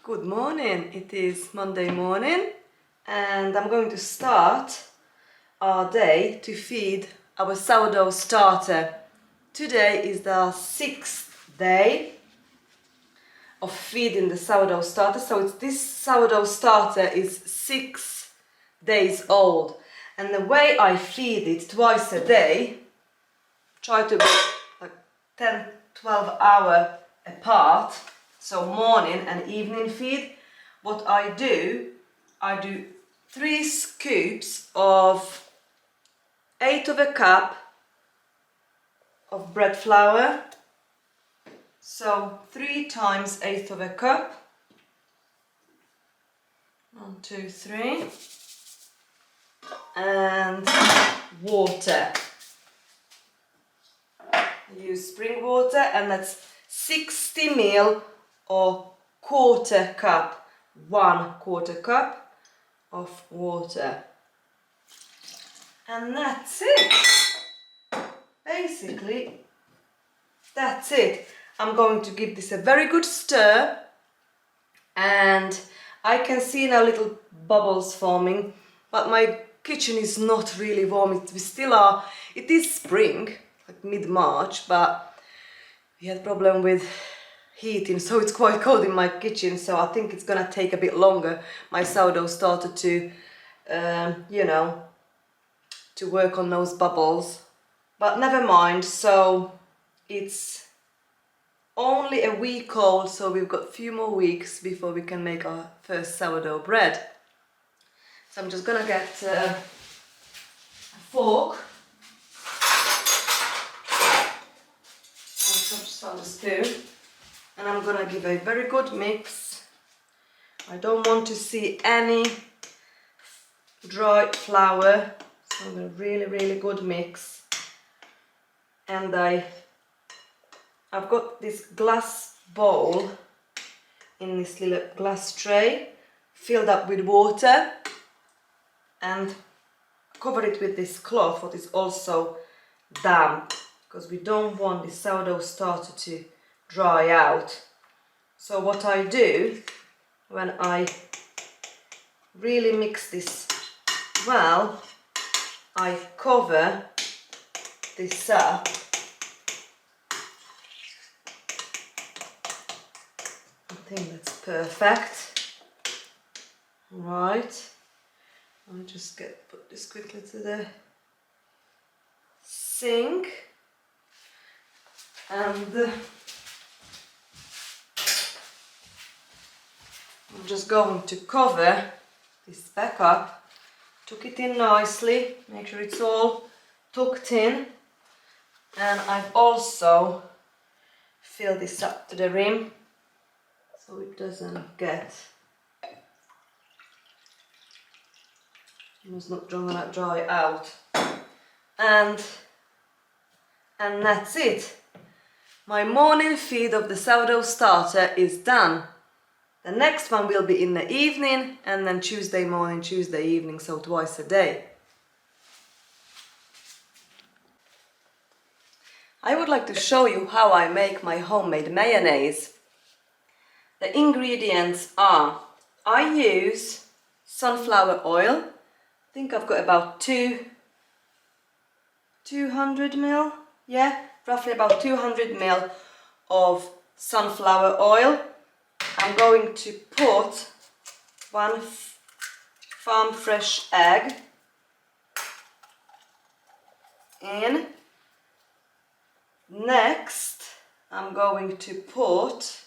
Good morning, it is Monday morning and I'm going to start our day to feed our sourdough starter. Today is the 6th day of feeding the sourdough starter, so this sourdough starter is 6 days old, and the way I feed it twice a day, try to be like 10-12 hours apart, so morning and evening feed. What I do 3 scoops of 1/8 of a cup of bread flour, so 3 times 1/8 of a cup, 1, 2, 3, and water. I use spring water, and that's 60 ml or 1/4 cup, 1/4 cup of water. And that's it. Basically, that's it. I'm going to give this a very good stir, and I can see now little bubbles forming, but my kitchen is not really warm. We still are, it is spring, like mid-March, but we had problem with heating, so it's quite cold in my kitchen, so I think it's gonna take a bit longer. My sourdough started to, to work on those bubbles, but never mind. So it's only a week old, so we've got a few more weeks before we can make our first sourdough bread. So I'm just gonna get a fork and a spoon, and I'm gonna give a very good mix. I don't want to see any dry flour, so a really good mix. And I've got this glass bowl in this little glass tray filled up with water, and cover it with this cloth what is also damp, because we don't want the sourdough starter to dry out. So what I do when I really mix this well, I cover this up. I think that's perfect. Right, I'll just put this quickly to the sink, and I'm just going to cover this back up, tuck it in nicely, make sure it's all tucked in, and I've also filled this up to the rim so it doesn't get, it's not gonna dry out, and that's it. My morning feed of the sourdough starter is done. The next one will be in the evening, and then Tuesday morning, Tuesday evening, so twice a day. I would like to show you how I make my homemade mayonnaise. The ingredients are, I use sunflower oil. I think I've got about 200 ml, yeah, roughly about 200 ml of sunflower oil. I'm going to put 1 farm fresh egg in. Next, I'm going to put,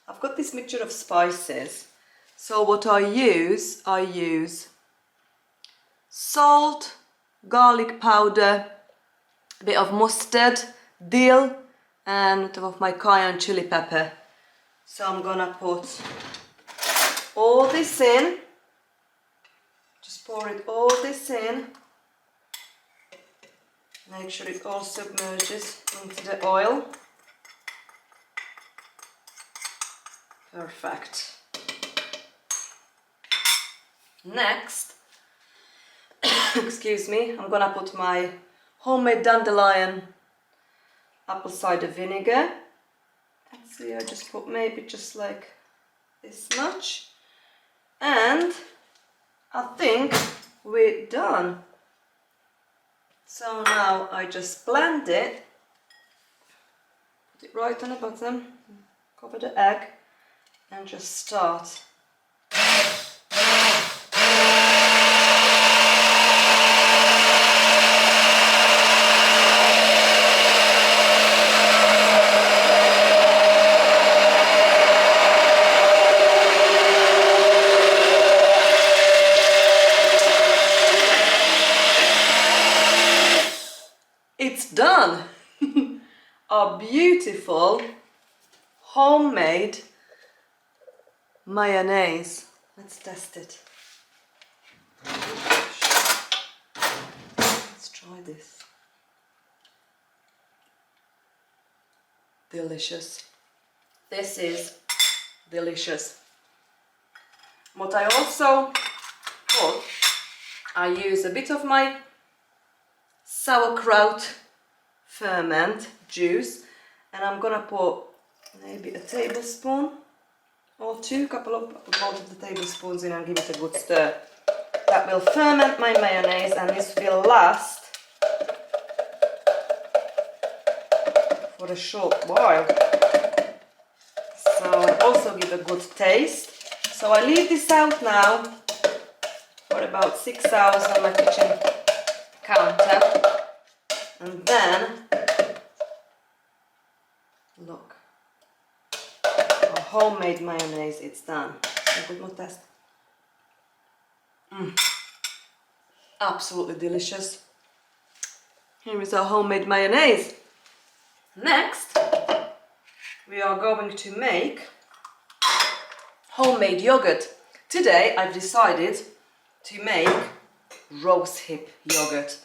I've got this mixture of spices. So what I use salt, garlic powder, a bit of mustard, dill, and a bit of my cayenne chili pepper. So I'm gonna put all this in, just pour it all this in, make sure it all submerges into the oil. Perfect. Next, excuse me, I'm gonna put my homemade dandelion apple cider vinegar. Let's see, I just put maybe just like this much, and I think we're done. So now I just blend it, put it right on the bottom, cover the egg, and just start. It's done! A beautiful homemade mayonnaise. Let's test it. Let's try this. Delicious. This is delicious. What I also put, I use a bit of my sauerkraut ferment juice, and I'm gonna put maybe a tablespoon or two, both of the tablespoons in, and give it a good stir. That will ferment my mayonnaise, and this will last for a short while. So I also give a good taste. So I leave this out now for about 6 hours on my kitchen counter, and then look, our homemade mayonnaise, it's done. A bit more test. Absolutely delicious. Here is our homemade mayonnaise. Next, we are going to make homemade yogurt. Today I've decided to make rosehip yogurt.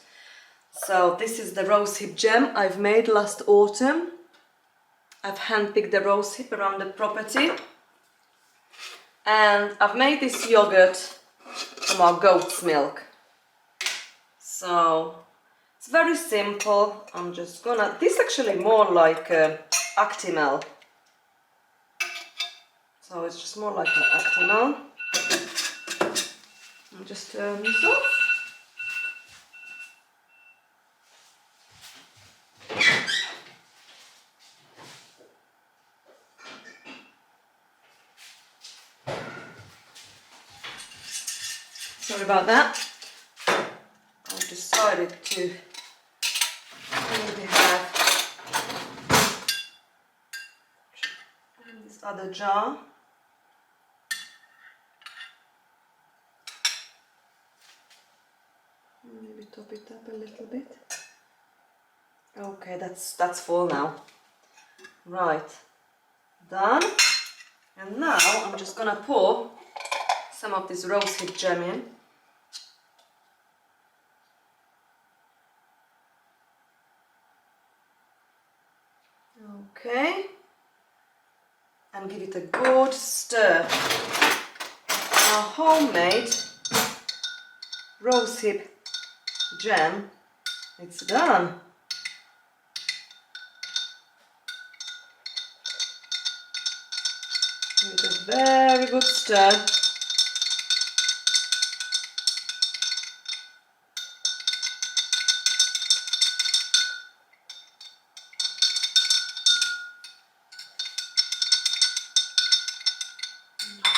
So this is the rosehip jam I've made last autumn. I've handpicked the rosehip around the property, and I've made this yogurt from our goat's milk. So it's very simple. I'm just gonna, this is actually more like Actimel. So it's just more like an Actimel. I'll just turn this off. Sorry about that. I've decided to maybe have in this other jar. Maybe top it up a little bit. Okay, that's full now. Right, done. And now I'm just gonna pour some of this rosehip jam in. Okay, and give it a good stir. Our homemade rosehip jam, it's done. Give it a very good stir.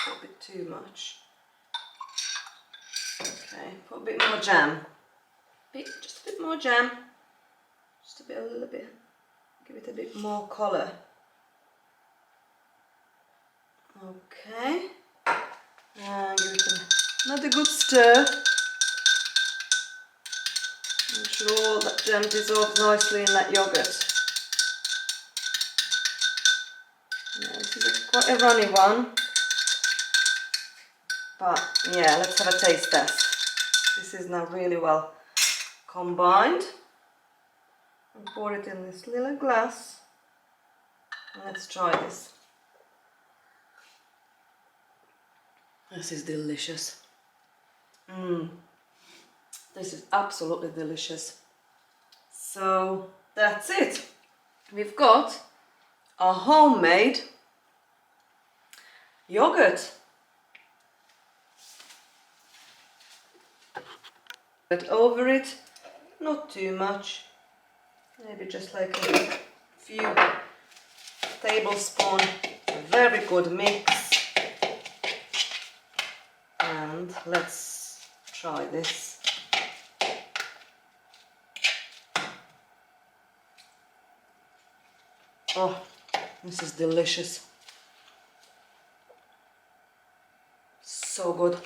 A bit too much. Okay, put a bit more jam. Just a bit more jam. Just a little bit. Give it a bit more colour. Okay. And give it another good stir. Make sure all that jam dissolves nicely in that yoghurt. Yeah, this is quite a runny one. But yeah, let's have a taste test. This is now really well combined. And pour it in this little glass. And let's try this. This is delicious. This is absolutely delicious. So that's it. We've got a homemade yogurt. But over it, not too much, maybe just like a few tablespoons. Very good mix. And let's try this. Oh, this is delicious. So good.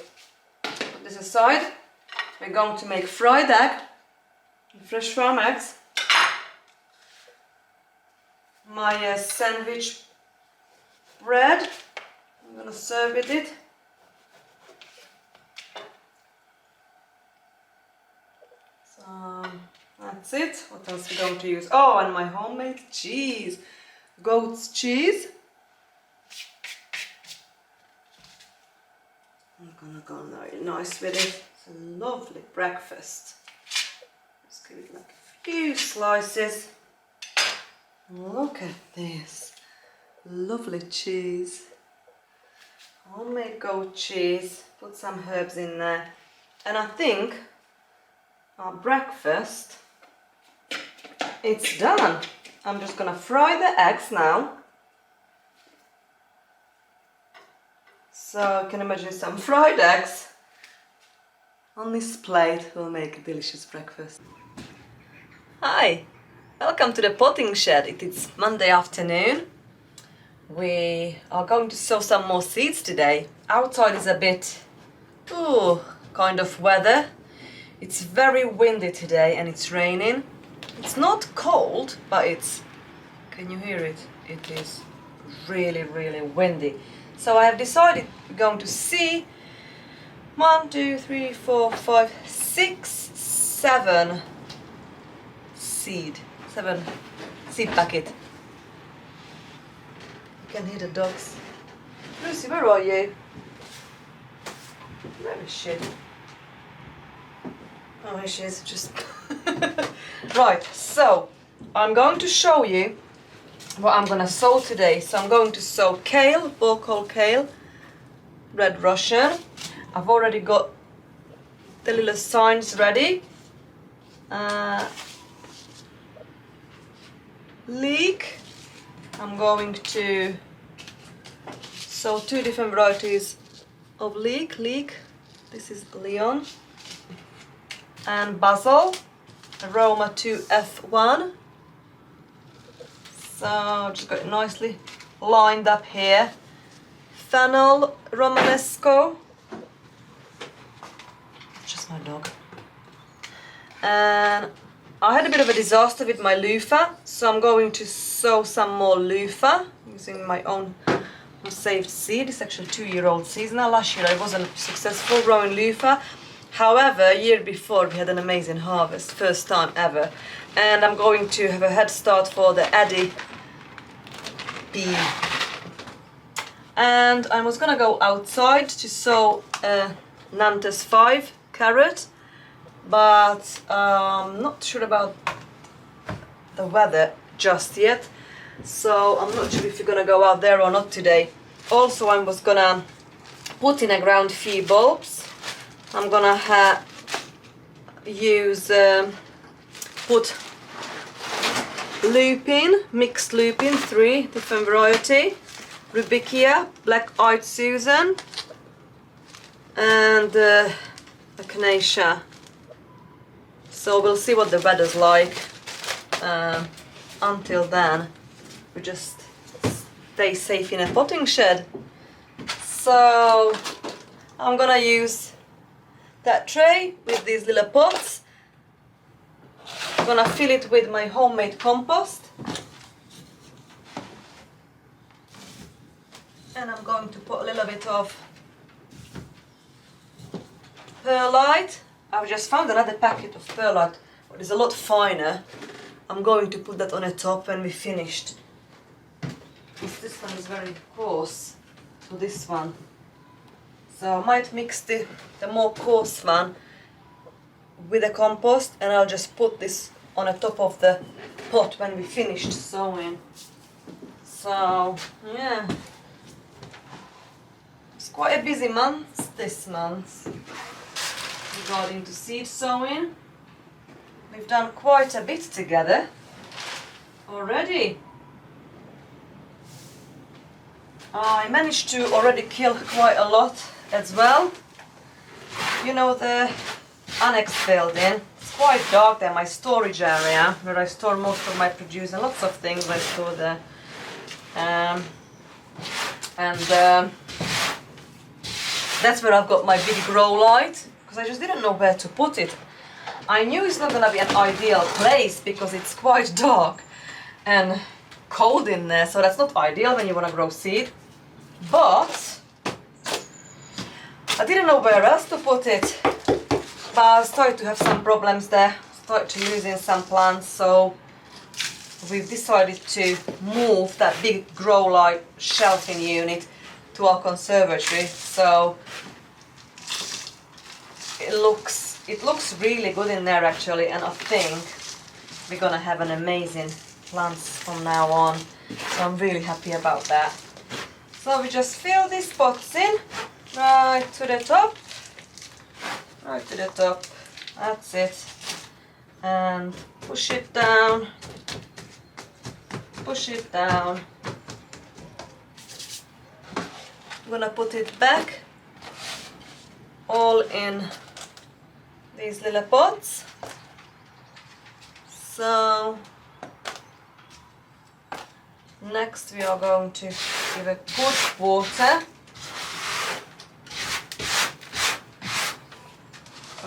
Put this aside. We're going to make fried egg, fresh farm eggs. My sandwich bread, I'm gonna serve with it. So that's it. What else we're going to use? Oh, and my homemade cheese, goat's cheese. I'm gonna go very nice with it. It's a lovely breakfast. Just give it like a few slices. Look at this. Lovely cheese. Homemade goat cheese. Put some herbs in there. And I think our breakfast, it's done. I'm just gonna fry the eggs now. So you can imagine some fried eggs on this plate will make a delicious breakfast. Hi, welcome to the potting shed. It is Monday afternoon. We are going to sow some more seeds today. Outside is a bit, kind of weather. It's very windy today and it's raining. It's not cold, but it's, can you hear it? It is really, really windy. So I have decided we're going to see 1, 2, 3, 4, 5, 6, 7 seed packet. You can hear the dogs. Lucy, where are you? Where is she? Oh, here she is, just... Right, so I'm going to show you what I'm gonna sow today. So I'm going to sow kale, bohol kale, red Russian. I've already got the little signs ready. Leek. I'm going to sow 2 different varieties of leek. This is Leon. And basil, aroma 2F1. So just got it nicely lined up here. Fennel romanesco. Just my dog. And I had a bit of a disaster with my luffa, so I'm going to sow some more luffa using my own saved seed. It's actually 2-year-old seed. Now last year I wasn't successful growing luffa. However, year before we had an amazing harvest, first time ever. And I'm going to have a head start for the Eddie bee. And I was gonna go outside to sow Nantes 5 carrot, but I'm not sure about the weather just yet. So I'm not sure if you're gonna go out there or not today. Also, I was gonna put in a ground few bulbs. I'm gonna put lupin, mixed lupin, 3 different variety, rudbeckia, black-eyed Susan, and echinacea. So we'll see what the weather's like. Until then, we just stay safe in a potting shed. So I'm gonna use that tray with these little pots. I'm gonna fill it with my homemade compost. And I'm going to put a little bit of perlite. I've just found another packet of perlite, but it's a lot finer. I'm going to put that on the top when we're finished. This one is very coarse, so this one. So I might mix the more coarse one with the compost, and I'll just put this on the top of the pot when we finished sowing. So yeah, quite a busy month this month regarding to seed sowing. We've done quite a bit together already. I managed to already kill quite a lot as well. You know, the annex building, it's quite dark there, my storage area where I store most of my produce and lots of things I store there. That's where I've got my big grow light, because I just didn't know where to put it. I knew it's not gonna be an ideal place because it's quite dark and cold in there, so that's not ideal when you want to grow seed. But I didn't know where else to put it. But I started to have some problems there, started to losing some plants, so we've decided to move that big grow light shelving unit to our conservatory. So it looks really good in there actually, and I think we're gonna have an amazing plants from now on. So I'm really happy about that. So we just fill these pots in right to the top. Right to the top, that's it, and push it down, push it down. I'm gonna put it back all in these little pots. So next we are going to give it good water.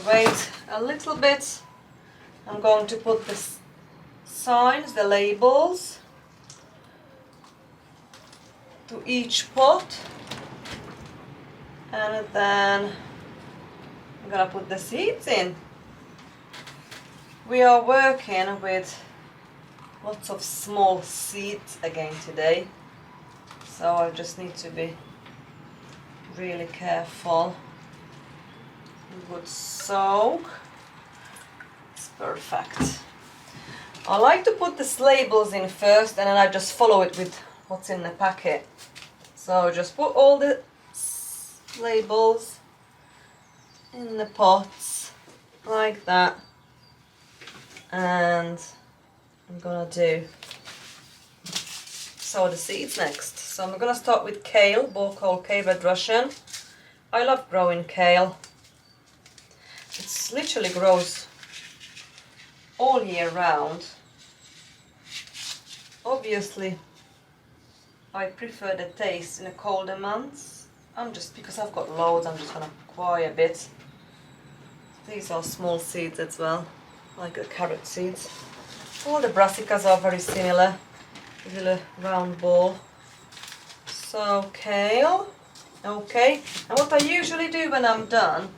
Wait a little bit. I'm going to put the signs, the labels to each pot, and then I'm gonna put the seeds in. We are working with lots of small seeds again today, so I just need to be really careful. Good soak. It's perfect. I like to put the labels in first, and then I just follow it with what's in the packet. So just put all the labels in the pots like that, and I'm gonna sow the seeds next. So I'm gonna start with kale, bourcole kale, red Russian. I love growing kale. It literally grows all year round. Obviously, I prefer the taste in the colder months. Because I've got loads, I'm just gonna acquire a bit. These are small seeds as well, like the carrot seeds. All the brassicas are very similar, a little round ball. So kale, okay. And what I usually do when I'm done,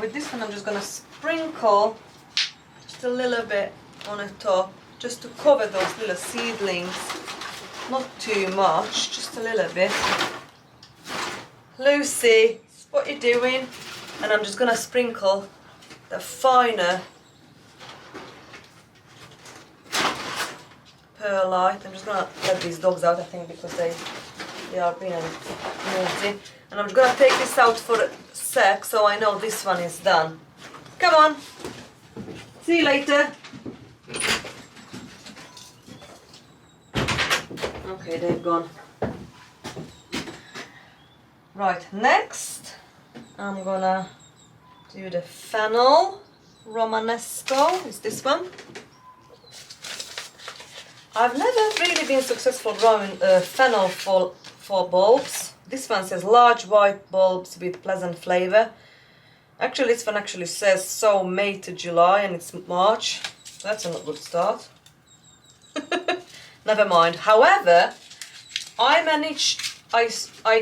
with this one I'm just gonna sprinkle just a little bit on the top, just to cover those little seedlings. Not too much, just a little bit. Lucy, what are you doing? And I'm just gonna sprinkle the finer perlite. I'm just gonna let these dogs out, I think, because they are being naughty. And I'm just gonna take this out for a sec, so I know this one is done. Come on. See you later. Okay, they've gone. Right, next I'm gonna do the fennel romanesco. Is this one? I've never really been successful growing fennel for bulbs. This one says large white bulbs with pleasant flavor. Actually, this one actually says sow May to July, and it's March. That's a not good start. Never mind. However, I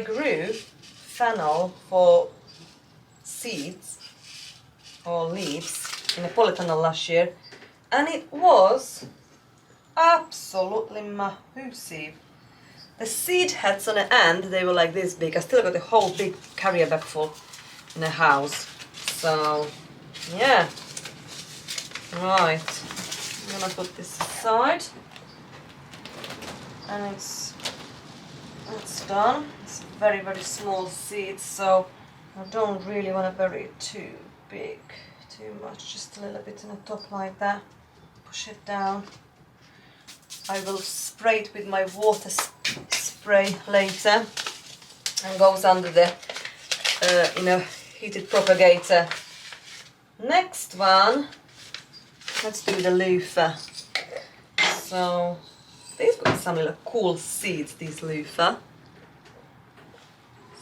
grew fennel for seeds or leaves in a polytunnel last year, and it was absolutely massive. The seed heads on the end, they were like this big. I still got a whole big carrier bag full in the house. So, yeah. Right. I'm gonna put this aside. And it's That's done. It's very, very small seeds, so I don't really want to bury it too big, too much, just a little bit in the top like that. Push it down. I will spray it with my water spray later, and goes under the in a heated propagator. Next one, let's do the luffa. So they've got some little cool seeds, these luffa.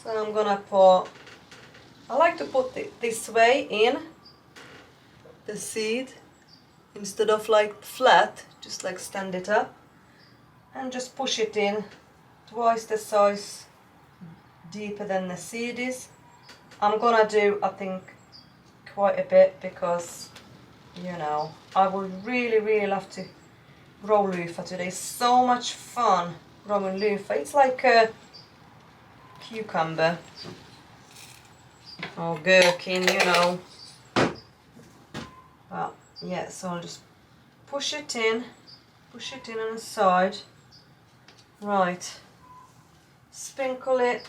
So I'm gonna pour, I like to put it this way in the seed instead of like flat, just like stand it up and just push it in twice the size deeper than the seed is. I'm gonna do, I think, quite a bit because, you know, I would really, really love to grow luffa today. So much fun growing luffa. It's like a cucumber or gherkin, you know. But yeah, so I'll just push it in on the side. Right, sprinkle it,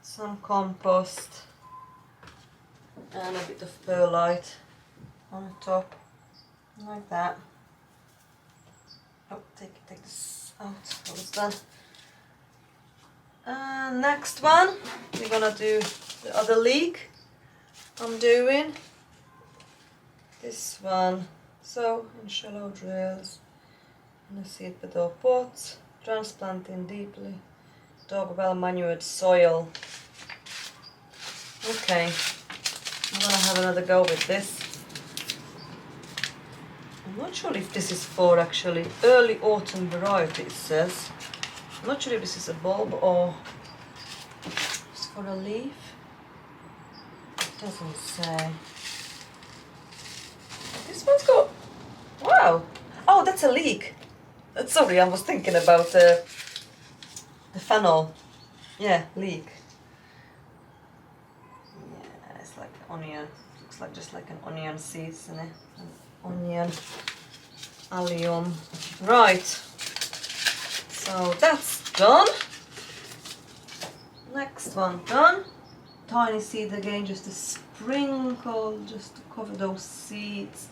some compost and a bit of perlite on the top, like that. Oh, take this out, almost done. And next one, we're gonna do the other leek I'm doing. This one, sow in shallow drills in a seed bed or pot, transplanting deeply, dog well manured soil. Okay, I'm gonna have another go with this. I'm not sure if this is for actually early autumn variety, it says. I'm not sure if this is a bulb or it's for a leaf. It doesn't say. This one's got, wow. Oh, that's a leek. Sorry, I was thinking about the fennel. Yeah, leek. Yeah, it's like onion. Looks like just like an onion seed, isn't it? An onion, allium. Right. So that's done. Next one done. Tiny seed again, just a sprinkle, just to cover those seeds,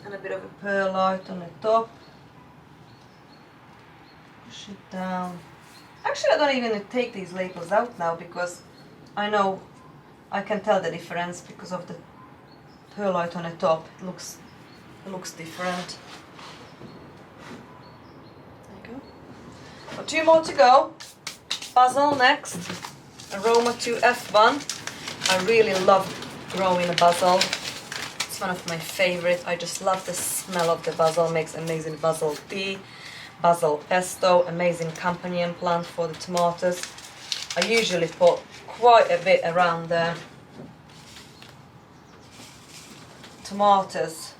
and a bit of a perlite on the top. Push it down. Actually, I don't even take these labels out now because I know I can tell the difference because of the perlite on the top. It looks different. There you go. Got 2 more to go. Basil next. Aroma 2F1. I really love growing basil. It's one of my favorite. I just love the smell of the basil. Makes amazing basil tea, basil pesto, amazing companion plant for the tomatoes. I usually put quite a bit around the tomatoes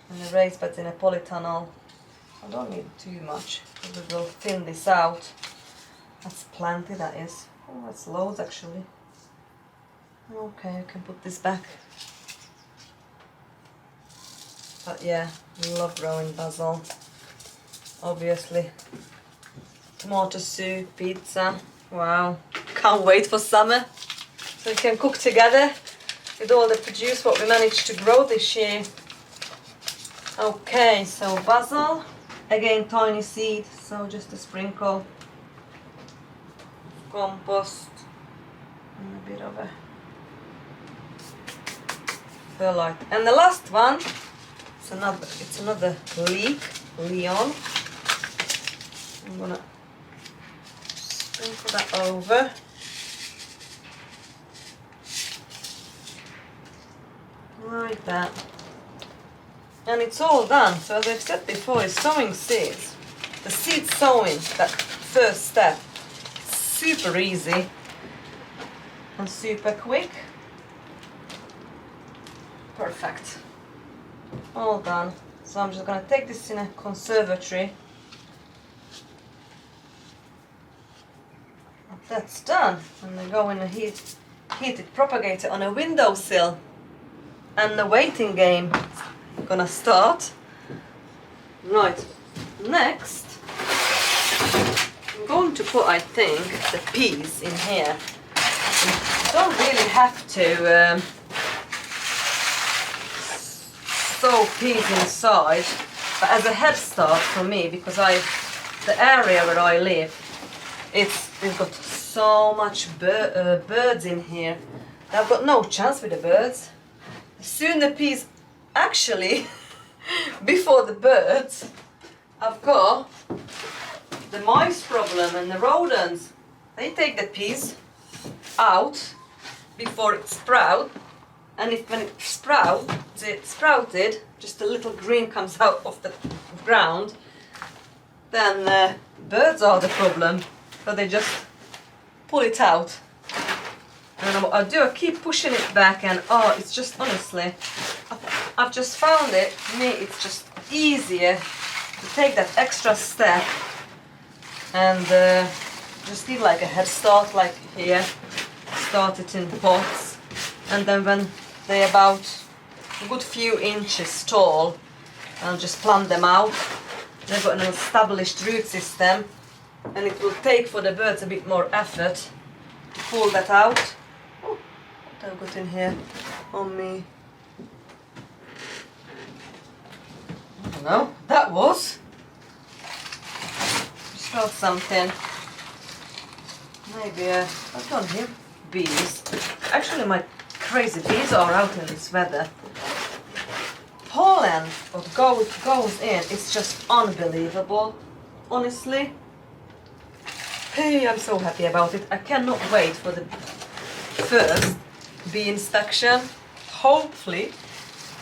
in the raised beds in a polytunnel. I don't need too much because we will thin this out. That's plenty, that is. Oh, that's loads actually. Okay, I can put this back. But yeah, love growing basil. Obviously. Tomato soup, pizza. Wow, can't wait for summer. So we can cook together with all the produce what we managed to grow this year. Okay, so basil. Again, tiny seed, so just a sprinkle. Compost and a bit of a perlite. And the last one, it's another leek, Leon. I'm gonna sprinkle that over. Like that. And it's all done. So as I've said before, it's sowing seeds. The seed sowing, that first step. Super easy and super quick. Perfect. All done. So I'm just gonna take this in a conservatory. That's done. And I go in a heated propagator on a windowsill. And the waiting game is gonna start. Right. Next, I'm going to put, I think, the peas in here. You don't really have to sow peas inside, but as a head start for me, because the area where I live, we've got so much birds in here. I've got no chance with the birds. Soon the peas, actually, before the birds, I've got the mice problem and the rodents. They take the peas out before it sprouts, and when it sprouted, just a little green comes out of the ground, then birds are the problem. So they just pull it out. And I keep pushing it back, and oh, it's just, honestly, I've just found it, for me it's just easier to take that extra step and just give like a head start, like here, start it in pots, and then when they're about a good few inches tall, I'll just plant them out. They've got an established root system, and it will take for the birds a bit more effort to pull that out. Oh, what have I got in here on me? I don't know, that was. Just felt something. Maybe I've done here. Bees. Actually, my crazy bees are out in this weather. Pollen, what goes in, it's just unbelievable. Honestly. Hey, I'm so happy about it. I cannot wait for the first bee inspection. Hopefully,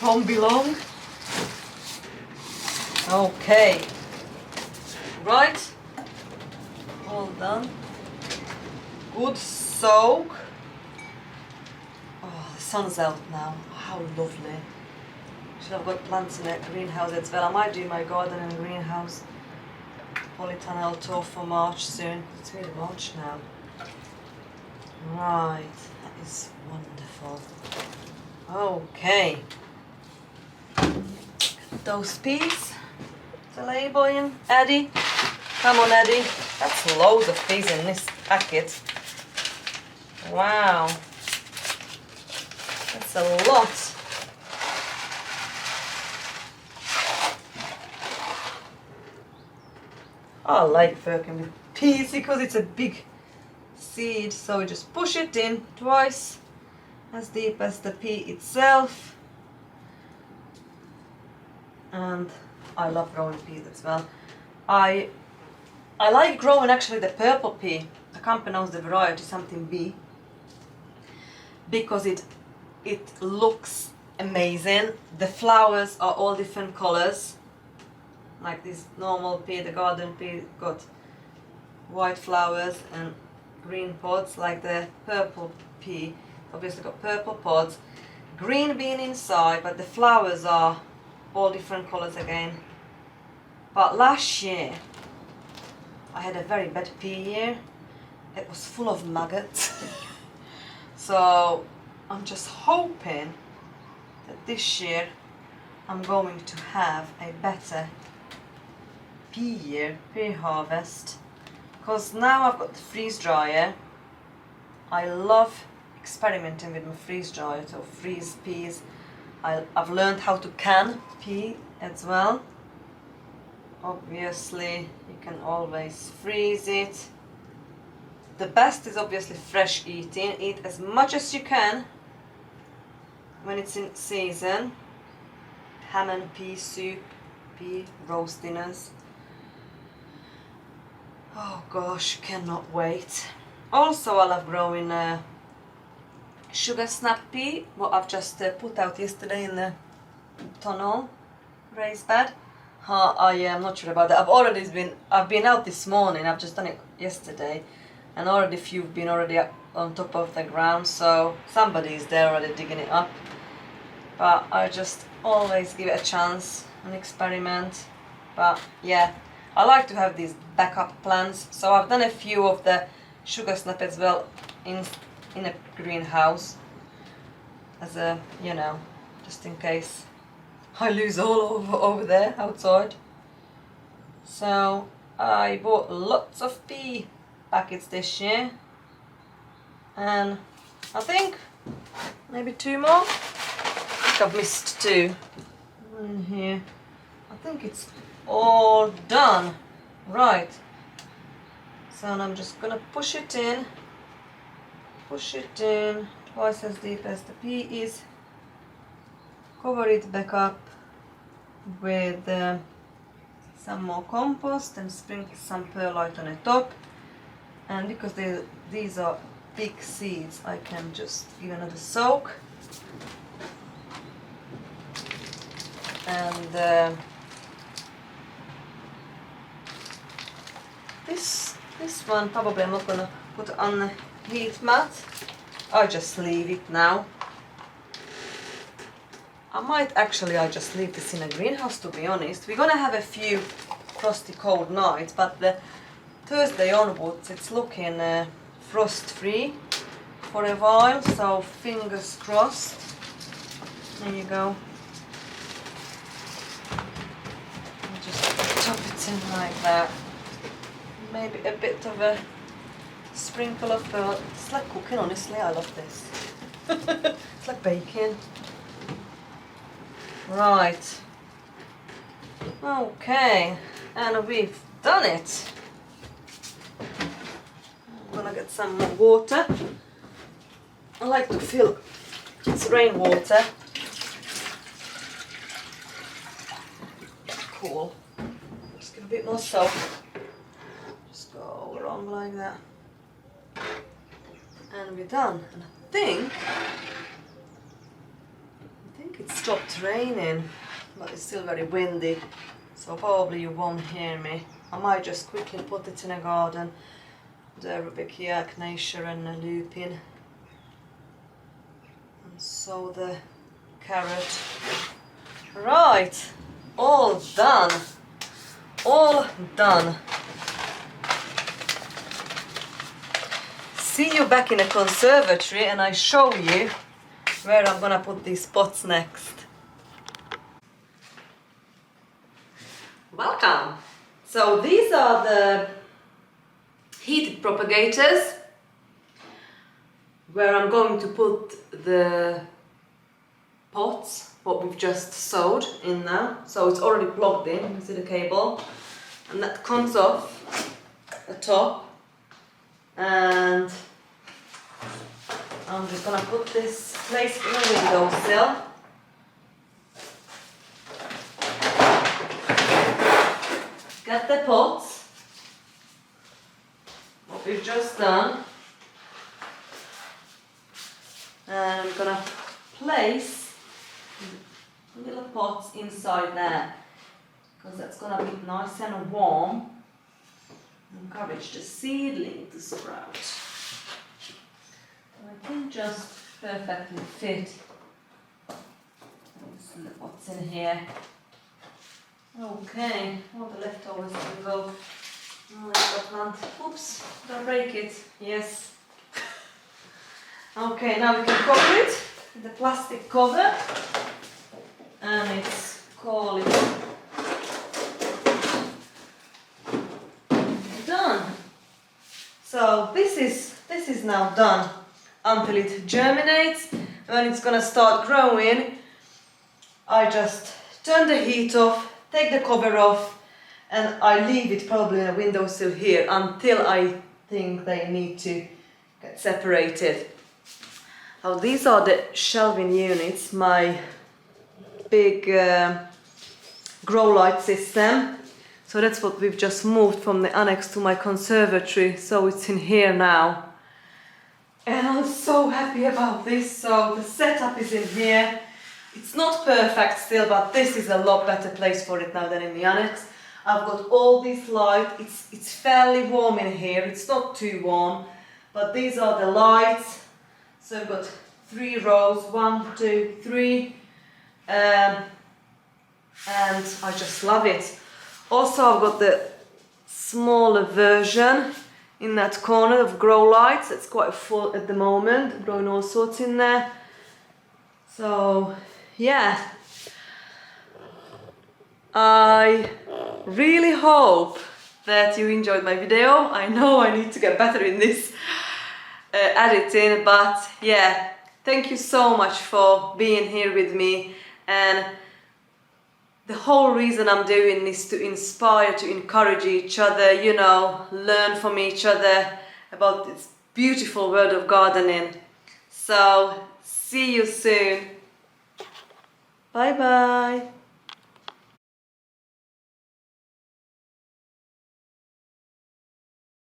won't be long. Okay. Right. All done. Good soak. Oh, the sun's out now. How lovely. Should have got plants in a greenhouse as well. I might do my garden in a greenhouse. Polytunnel tour for March soon. It's really March now. Right, that is wonderful. Okay. Those peas. The label in. Eddie. Come on, Eddie. That's loads of peas in this packet. Wow. That's a lot. I like working with peas because it's a big seed, so we just push it in twice, as deep as the pea itself. And I love growing peas as well. I like growing actually the purple pea. I can't pronounce the variety, something B, because it looks amazing. The flowers are all different colors. Like this normal pea, the garden pea, got white flowers and green pods. Like the purple pea, obviously got purple pods, green bean inside, but the flowers are all different colors again. But last year I had a very bad pea year. It was full of maggots. So I'm just hoping that this year I'm going to have a better pea year, pea harvest, because now I've got the freeze dryer. I love experimenting with my freeze dryer to freeze peas. I've learned how to can pea as well. Obviously you can always freeze it. The best is obviously fresh eating. Eat as much as you can when it's in season. Ham and pea soup, pea roast dinners. Oh gosh, cannot wait. Also I love growing sugar snap pea, what I've just put out yesterday in the tunnel raised bed. I am not sure about that. I've been out this morning. I've just done it yesterday, and already a few have been already up on top of the ground, so somebody is there already digging it up. But I just always give it a chance and experiment. But yeah, I like to have these backup plans, so I've done a few of the sugar snap as well in a greenhouse, as a, you know, just in case I lose all over there outside. So I bought lots of pea packets this year, and I think maybe 2 more. I think I've missed 2 in here. I think it's all done. Right, so I'm just gonna push it in twice as deep as the pea is. Cover it back up with some more compost and sprinkle some perlite on the top. And because these are big seeds, I can just give another soak. And this one probably I'm not gonna put on the heat mat. I just leave it now. I just leave this in a greenhouse, to be honest. We're gonna have a few frosty cold nights, but the Thursday onwards it's looking frost-free for a while, so fingers crossed. There you go. Just chop it in like that. Maybe a bit of a sprinkle of perlite. It's like cooking, honestly. I love this. It's like baking. Right. Okay, and we've done it. I'm gonna get some more water. I like to fill it's rainwater. Cool. Just give a bit more soap. Just go along like that. And we're done. And I think it stopped raining, but it's still very windy, so probably you won't hear me. I might just quickly put it in a garden, the rubbikia, echinacea and a lupin, and sow the carrot. Right, all done. All done. See you back in the conservatory and I show you where I'm gonna put these pots next. Welcome! So these are the heated propagators where I'm going to put the pots, what we've just sowed in now. So it's already plugged in, you can see the cable, and that comes off the top, and I'm just gonna put this place in a windowsill. Get the pots, what we've just done, and I'm gonna place the little pots inside there, because that's gonna be nice and warm. Encourage the seedling to sprout. I can just perfectly fit the pots in here. Okay, all the leftovers will go. Oh, I've got plant. Oops, don't break it. Yes. Okay, now we can cover it with the plastic cover, and it's called done. So this is now done until it germinates. When it's gonna start growing, I just turn the heat off, take the cover off, and I leave it probably in a windowsill here until I think they need to get separated. Now these are the shelving units, my big grow light system. So that's what we've just moved from the annex to my conservatory, so it's in here now. And I'm so happy about this. So the setup is in here. It's not perfect still, but this is a lot better place for it now than in the annex. I've got all this light. It's fairly warm in here. It's not too warm, but these are the lights. So I've got 3 rows, 1, 2, 3, and I just love it. Also, I've got the smaller version in that corner of grow lights. It's quite full at the moment. I'm growing all sorts in there. So yeah, I really hope that you enjoyed my video. I know I need to get better in this editing, but yeah, thank you so much for being here with me. And the whole reason I'm doing is to inspire, to encourage each other, you know, learn from each other about this beautiful world of gardening. So, see you soon. Bye bye.